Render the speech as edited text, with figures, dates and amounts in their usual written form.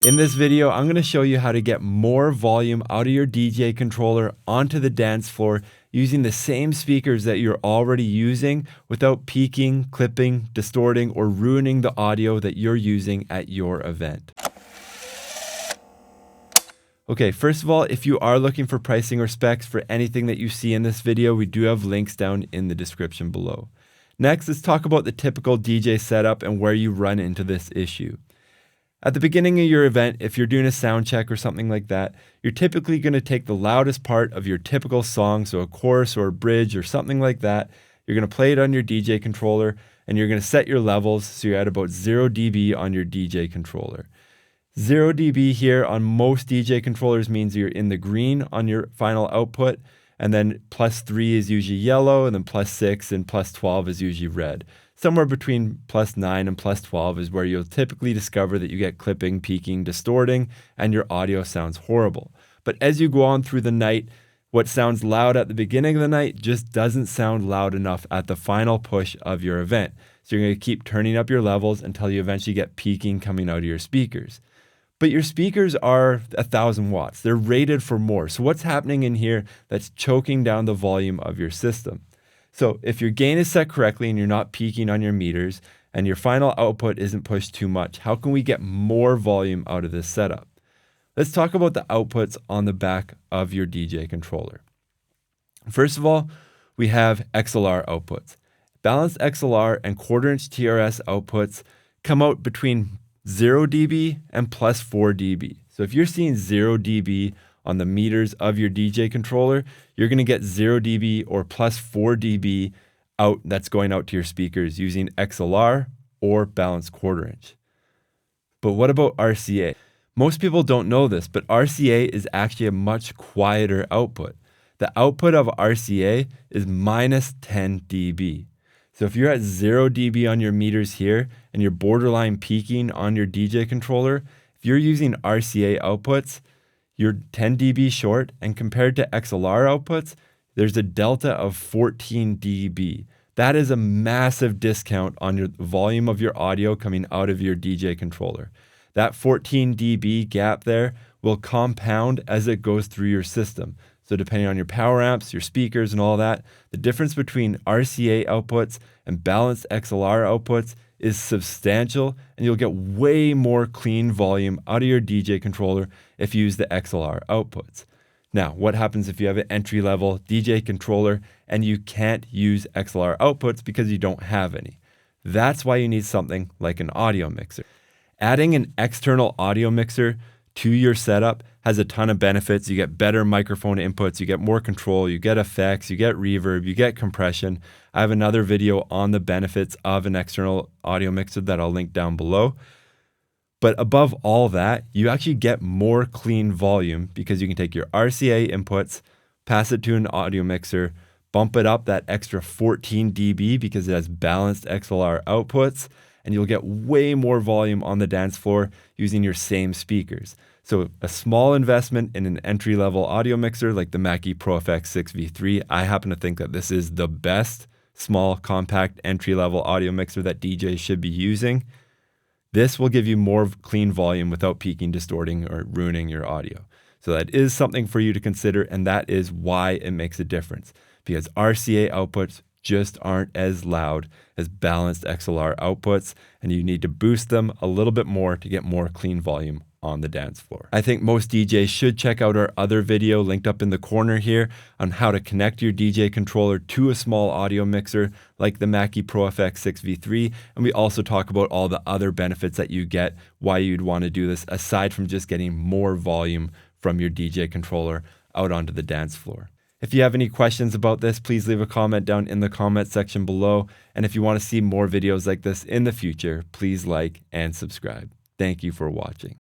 In this video, I'm going to show you how to get more volume out of your DJ controller onto the dance floor using the same speakers that you're already using without peaking, clipping, distorting, or ruining the audio that you're using at your event. Okay, first of all, if you are looking for pricing or specs for anything that you see in this video, we do have links down in the description below. Next, let's talk about the typical DJ setup and where you run into this issue. At the beginning of your event, if you're doing a sound check or something like that, you're typically going to take the loudest part of your typical song, so a chorus or a bridge or something like that. You're going to play it on your DJ controller, and you're going to set your levels so you're at about 0 dB on your DJ controller. 0 dB here on most DJ controllers means you're in the green on your final output, and then +3 is usually yellow, and then +6 and +12 is usually red. Somewhere between +9 and +12 is where you'll typically discover that you get clipping, peaking, distorting, and your audio sounds horrible. But as you go on through the night, what sounds loud at the beginning of the night just doesn't sound loud enough at the final push of your event. So you're going to keep turning up your levels until you eventually get peaking coming out of your speakers. But your speakers are 1,000 watts. They're rated for more. So what's happening in here that's choking down the volume of your system? So if your gain is set correctly and you're not peaking on your meters and your final output isn't pushed too much, how can we get more volume out of this setup? Let's talk about the outputs on the back of your DJ controller. First of all, we have XLR outputs. Balanced XLR and quarter-inch TRS outputs come out between 0 dB and +4 dB. So if you're seeing 0 dB on the meters of your DJ controller, you're going to get 0 dB or +4 dB out that's going out to your speakers using XLR or balanced quarter-inch. But what about RCA? Most people don't know this, but RCA is actually a much quieter output. The output of RCA is -10 dB. So if you're at 0 dB on your meters here and you're borderline peaking on your DJ controller, if you're using RCA outputs, you're 10 dB short, and compared to XLR outputs, there's a delta of 14 dB. That is a massive discount on your volume of your audio coming out of your DJ controller. That 14 dB gap there will compound as it goes through your system. So depending on your power amps, your speakers, and all that, the difference between RCA outputs and balanced XLR outputs is substantial, and you'll get way more clean volume out of your DJ controller if you use the XLR outputs. Now, what happens if you have an entry-level DJ controller and you can't use XLR outputs because you don't have any? That's why you need something like an audio mixer. Adding an external audio mixer to your setup has a ton of benefits. You get better microphone inputs, you get more control, you get effects, you get reverb, you get compression. I have another video on the benefits of an external audio mixer that I'll link down below. But above all that, you actually get more clean volume because you can take your RCA inputs, pass it to an audio mixer, bump it up that extra 14 dB because it has balanced XLR outputs, and you'll get way more volume on the dance floor using your same speakers. So a small investment in an entry-level audio mixer like the Mackie Pro FX 6V3, I happen to think that this is the best small, compact, entry-level audio mixer that DJs should be using. This will give you more clean volume without peaking, distorting, or ruining your audio. So that is something for you to consider, and that is why it makes a difference. Because RCA outputs just aren't as loud as balanced XLR outputs, and you need to boost them a little bit more to get more clean volume on the dance floor. I think most DJs should check out our other video linked up in the corner here on how to connect your DJ controller to a small audio mixer like the Mackie Pro FX 6V3, and we also talk about all the other benefits that you get, why you'd want to do this, aside from just getting more volume from your DJ controller out onto the dance floor. If you have any questions about this, please leave a comment down in the comment section below. And if you want to see more videos like this in the future, please like and subscribe. Thank you for watching.